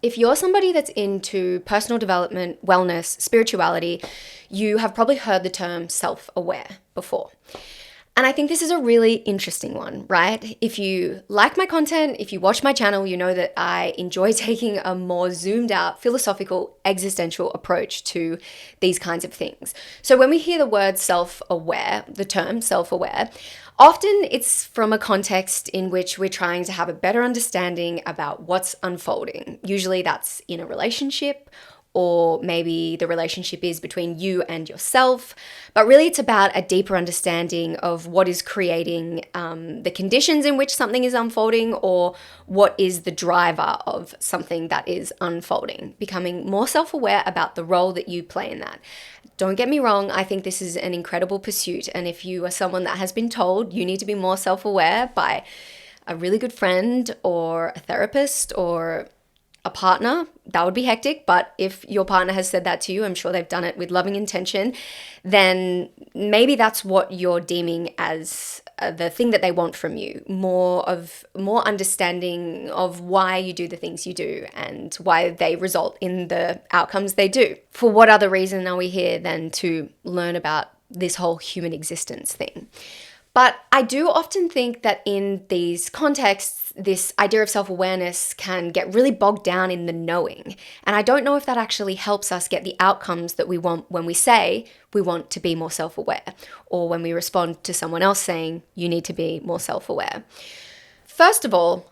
If you're somebody that's into personal development, wellness, spirituality, you have probably heard the term self-aware before. And I think this is a really interesting one, right? If you like my content, if you watch my channel, you know that I enjoy taking a more zoomed out, philosophical, existential approach to these kinds of things. So when we hear the word self-aware, the term self-aware, often it's from a context in which we're trying to have a better understanding about what's unfolding. Usually that's in a relationship, or maybe the relationship is between you and yourself. But really, it's about a deeper understanding of what is creating the conditions in which something is unfolding, or what is the driver of something that is unfolding. Becoming more self-aware about the role that you play in that. Don't get me wrong, I think this is an incredible pursuit. And if you are someone that has been told you need to be more self-aware by a really good friend or a therapist or a partner, that would be hectic. But if your partner has said that to you, I'm sure they've done it with loving intention, then maybe that's what you're deeming as the thing that they want from you. More understanding of why you do the things you do and why they result in the outcomes they do. For what other reason are we here than to learn about this whole human existence thing? But I do often think that in these contexts, this idea of self-awareness can get really bogged down in the knowing. And I don't know if that actually helps us get the outcomes that we want when we say we want to be more self-aware, or when we respond to someone else saying you need to be more self-aware. First of all,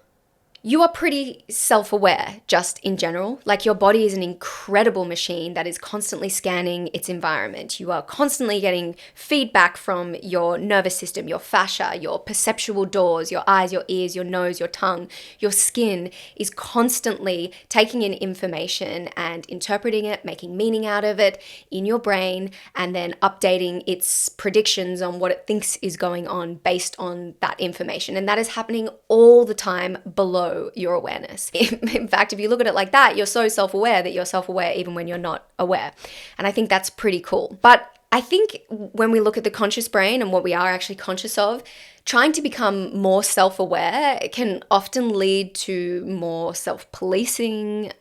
you are pretty self-aware just in general. Like, your body is an incredible machine that is constantly scanning its environment. You are constantly getting feedback from your nervous system, your fascia, your perceptual doors, your eyes, your ears, your nose, your tongue. Your skin is constantly taking in information and interpreting it, making meaning out of it in your brain, and then updating its predictions on what it thinks is going on based on that information. And that is happening all the time below your awareness. In fact, if you look at it like that, you're so self-aware that you're self-aware even when you're not aware. And I think that's pretty cool. But I think when we look at the conscious brain and what we are actually conscious of, trying to become more self-aware can often lead to more self-policing,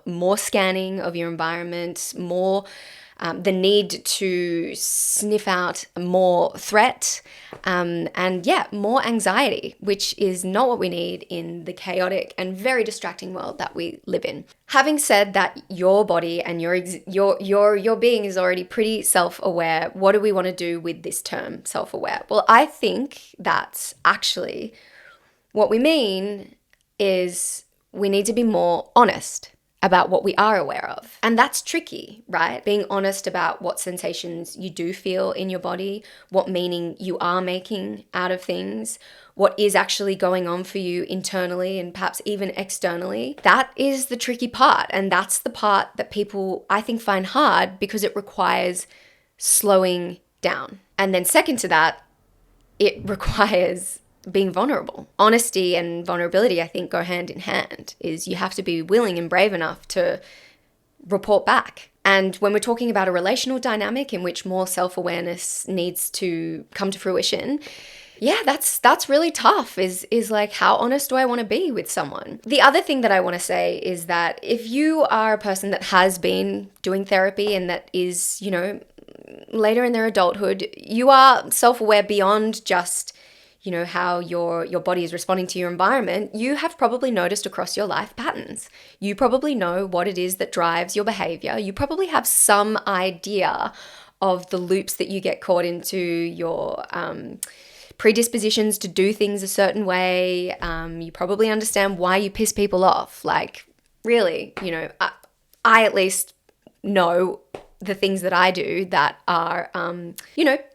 more scanning of your environment, more the need to sniff out more threat, and more anxiety, which is not what we need in the chaotic and very distracting world that we live in. Having said that, your body and your being is already pretty self-aware. What do we want to do with this term, self-aware? Well, I think that actually what we mean is we need to be more honest about what we are aware of. And that's tricky, right? Being honest about what sensations you do feel in your body, what meaning you are making out of things, what is actually going on for you internally and perhaps even externally. That is the tricky part. And that's the part that people, I think, find hard because it requires slowing down. And then second to that, it requires being vulnerable. Honesty and vulnerability, I think, go hand in hand. Is you have to be willing and brave enough to report back. And when we're talking about a relational dynamic in which more self-awareness needs to come to fruition, yeah, that's really tough, is like, how honest do I want to be with someone? The other thing that I want to say is that if you are a person that has been doing therapy and that is, later in their adulthood, you are self-aware beyond just how your body is responding to your environment. You have probably noticed across your life patterns. You probably know what it is that drives your behavior. You probably have some idea of the loops that you get caught into, your predispositions to do things a certain way. You probably understand why you piss people off. Like, really, I at least know the things that I do that are,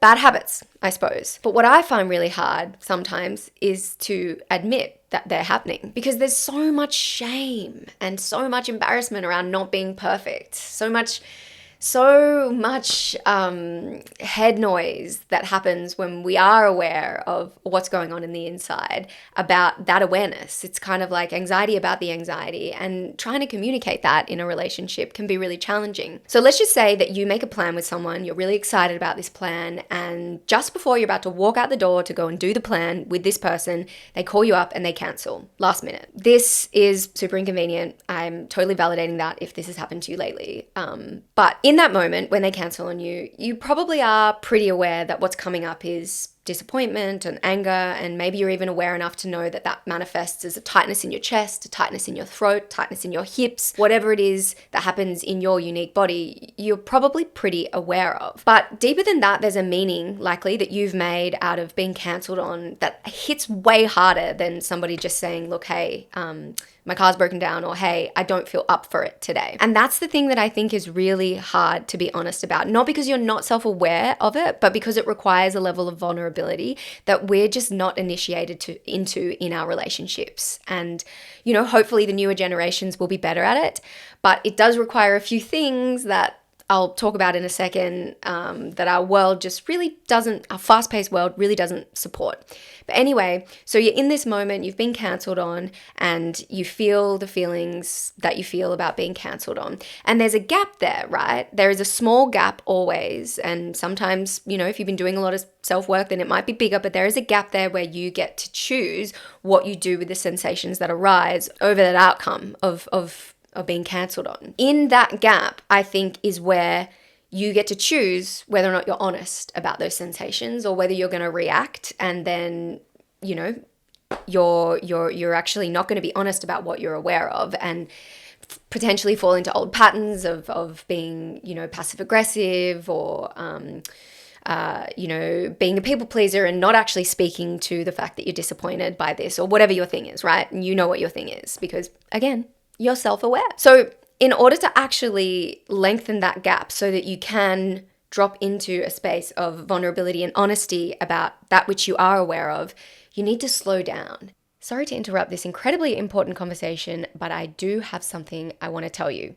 bad habits, I suppose. But what I find really hard sometimes is to admit that they're happening, because there's so much shame and so much embarrassment around not being perfect, so much so much head noise that happens when we are aware of what's going on in the inside about that awareness. It's kind of like anxiety about the anxiety, and trying to communicate that in a relationship can be really challenging. So let's just say that you make a plan with someone, you're really excited about this plan, and just before you're about to walk out the door to go and do the plan with this person, they call you up and they cancel last minute. This is super inconvenient. I'm totally validating that if this has happened to you lately. But in that moment when they cancel on you, you probably are pretty aware that what's coming up is disappointment and anger, and maybe you're even aware enough to know that that manifests as a tightness in your chest, a tightness in your throat, tightness in your hips, whatever it is that happens in your unique body, you're probably pretty aware of. But deeper than that, there's a meaning likely that you've made out of being cancelled on that hits way harder than somebody just saying, look, hey, my car's broken down, or hey, I don't feel up for it today. And that's the thing that I think is really hard to be honest about. Not because you're not self-aware of it, but because it requires a level of vulnerability that we're just not initiated into in our relationships. And, hopefully the newer generations will be better at it, but it does require a few things that I'll talk about in a second, that our world just really doesn't, our fast-paced world really doesn't support. But anyway, so you're in this moment, you've been cancelled on, and you feel the feelings that you feel about being cancelled on. And there's a gap there, right? There is a small gap always. And sometimes, if you've been doing a lot of self-work, then it might be bigger, but there is a gap there where you get to choose what you do with the sensations that arise over that outcome of being cancelled on. In that gap, I think, is where you get to choose whether or not you're honest about those sensations, or whether you're going to react and then, you're actually not going to be honest about what you're aware of, and potentially fall into old patterns of being, passive aggressive, or being a people pleaser and not actually speaking to the fact that you're disappointed by this, or whatever your thing is, right? And you know what your thing is, because again, you're self-aware. So in order to actually lengthen that gap so that you can drop into a space of vulnerability and honesty about that which you are aware of, you need to slow down. Sorry to interrupt this incredibly important conversation, but I do have something I want to tell you.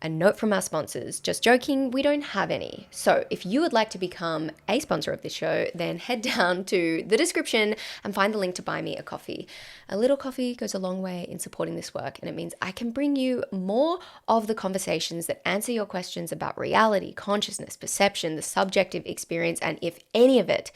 A note from our sponsors. Just joking, we don't have any. So if you would like to become a sponsor of this show, then head down to the description and find the link to buy me a coffee. A little coffee goes a long way in supporting this work, and it means I can bring you more of the conversations that answer your questions about reality, consciousness, perception, the subjective experience, and if any of it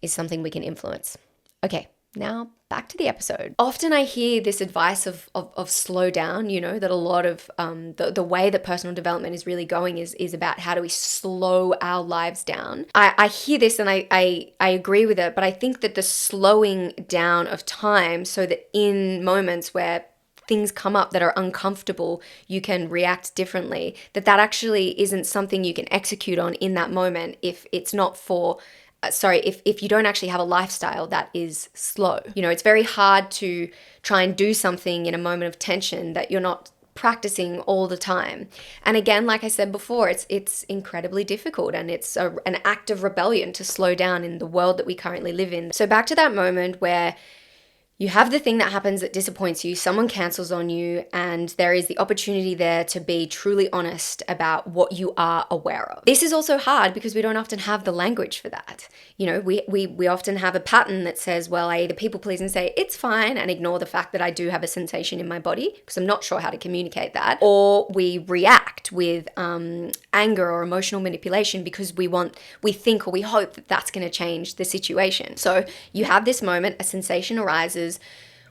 is something we can influence. Okay, now back to the episode. Often I hear this advice of slow down, that a lot of the way that personal development is really going is about how do we slow our lives down. I hear this and I agree with it, but I think that the slowing down of time so that in moments where things come up that are uncomfortable, you can react differently, that actually isn't something you can execute on in that moment if it's not for if you don't actually have a lifestyle that is slow. It's very hard to try and do something in a moment of tension that you're not practicing all the time. And again, like I said before, it's incredibly difficult, and it's an act of rebellion to slow down in the world that we currently live in. So back to that moment where you have the thing that happens that disappoints you, someone cancels on you, and there is the opportunity there to be truly honest about what you are aware of. This is also hard because we don't often have the language for that. We often have a pattern that says, well, I either people please and say, it's fine, and ignore the fact that I do have a sensation in my body because I'm not sure how to communicate that, or we react with anger or emotional manipulation because we think or we hope that that's going to change the situation. So you have this moment, a sensation arises.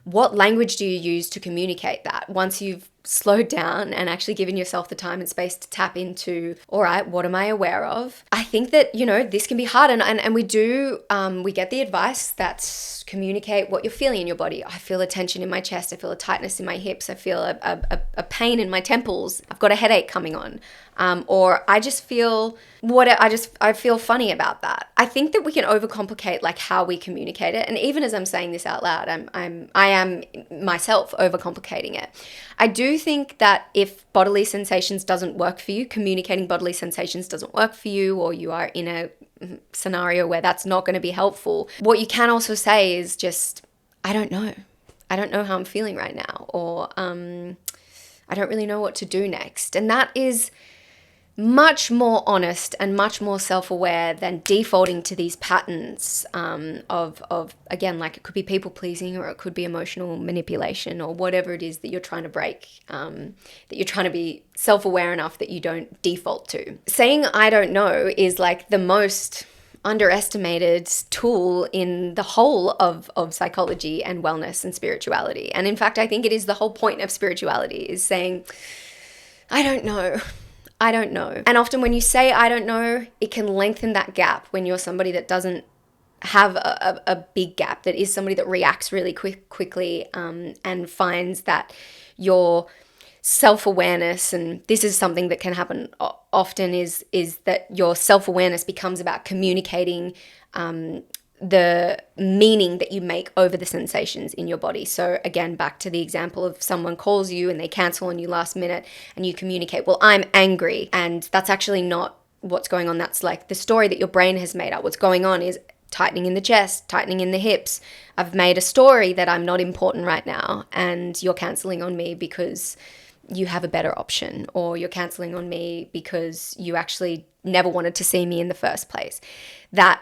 What language do you use to communicate that once you've slowed down and actually given yourself the time and space to tap into, all right, what am I aware of? I think that, this can be hard, and we get the advice that communicate what you're feeling in your body. I feel a tension in my chest. I feel a tightness in my hips. I feel a pain in my temples. I've got a headache coming on. Or I just feel I feel funny about that. I think that we can overcomplicate like how we communicate it. And even as I'm saying this out loud, I am myself overcomplicating it. I do think that if bodily sensations doesn't work for you, communicating bodily sensations doesn't work for you, or you are in a scenario where that's not going to be helpful, what you can also say is just, I don't know how I'm feeling right now, or I don't really know what to do next. And that is much more honest and much more self-aware than defaulting to these patterns of again, like it could be people pleasing or it could be emotional manipulation or whatever it is that you're trying to break, that you're trying to be self-aware enough that you don't default to. Saying I don't know is like the most underestimated tool in the whole of psychology and wellness and spirituality. And in fact, I think it is the whole point of spirituality, is saying, I don't know. I don't know. And often when you say, I don't know, it can lengthen that gap when you're somebody that doesn't have a big gap, that is somebody that reacts really quickly and finds that your self-awareness, and this is something that can happen often, is that your self-awareness becomes about communicating the meaning that you make over the sensations in your body. So again, back to the example of someone calls you and they cancel on you last minute and you communicate, well, I'm angry. And that's actually not what's going on. That's like the story that your brain has made up. What's going on is tightening in the chest, tightening in the hips. I've made a story that I'm not important right now and you're canceling on me because you have a better option, or you're canceling on me because you actually never wanted to see me in the first place. That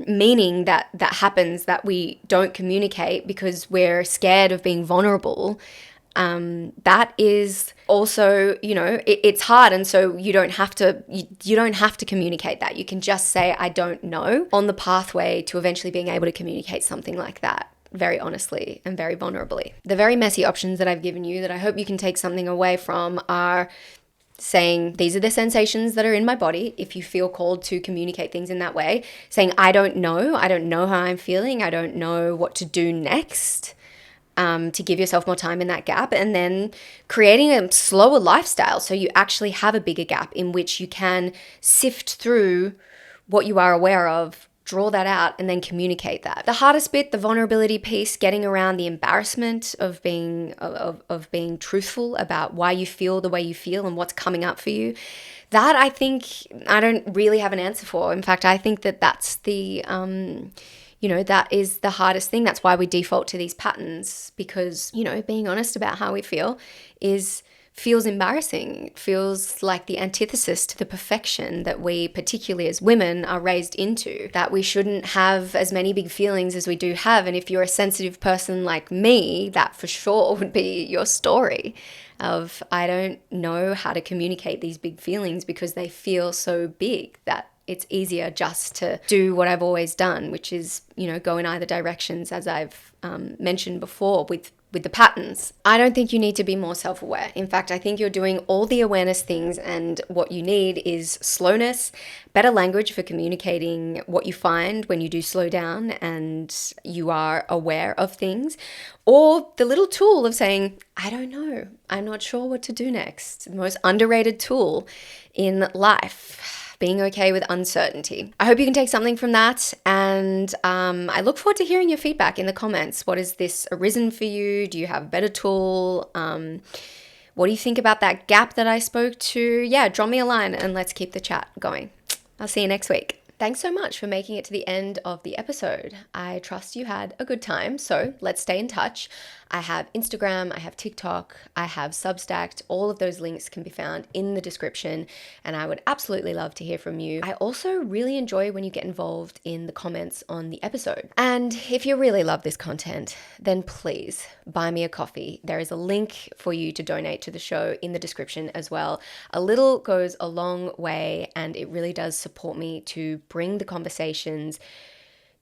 meaning that happens, that we don't communicate because we're scared of being vulnerable, that is also, it's hard. And so you don't have to communicate that. You can just say, I don't know, on the pathway to eventually being able to communicate something like that very honestly and very vulnerably. The very messy options that I've given you that I hope you can take something away from are saying, these are the sensations that are in my body. If you feel called to communicate things in that way, saying, I don't know how I'm feeling. I don't know what to do next, to give yourself more time in that gap, and then creating a slower lifestyle so you actually have a bigger gap in which you can sift through what you are aware of, draw that out, and then communicate that. The hardest bit, the vulnerability piece, getting around the embarrassment of being truthful about why you feel the way you feel and what's coming up for you, that I think I don't really have an answer for. In fact, I think that's the that is the hardest thing. That's why we default to these patterns, because being honest about how we feel feels embarrassing. It feels like the antithesis to the perfection that we, particularly as women, are raised into, that we shouldn't have as many big feelings as we do have. And if you're a sensitive person like me, that for sure would be your story of, I don't know how to communicate these big feelings because they feel so big that it's easier just to do what I've always done, which is, go in either directions, as I've mentioned before with the patterns. I don't think you need to be more self-aware. In fact, I think you're doing all the awareness things, and what you need is slowness, better language for communicating what you find when you do slow down and you are aware of things, or the little tool of saying, I don't know, I'm not sure what to do next. The most underrated tool in life. Being okay with uncertainty. I hope you can take something from that, and I look forward to hearing your feedback in the comments. What has this arisen for you? Do you have a better tool? What do you think about that gap that I spoke to? Yeah, drop me a line and let's keep the chat going. I'll see you next week. Thanks so much for making it to the end of the episode. I trust you had a good time, so let's stay in touch. I have Instagram, I have TikTok, I have Substack. All of those links can be found in the description, and I would absolutely love to hear from you. I also really enjoy when you get involved in the comments on the episode. And if you really love this content, then please buy me a coffee. There is a link for you to donate to the show in the description as well. A little goes a long way, and it really does support me to bring the conversations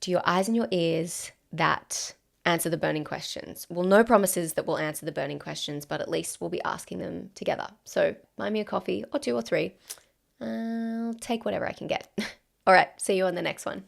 to your eyes and your ears that answer the burning questions. Well, no promises that we'll answer the burning questions, but at least we'll be asking them together. So buy me a coffee, or 2 or 3. I'll take whatever I can get. All right, see you on the next one.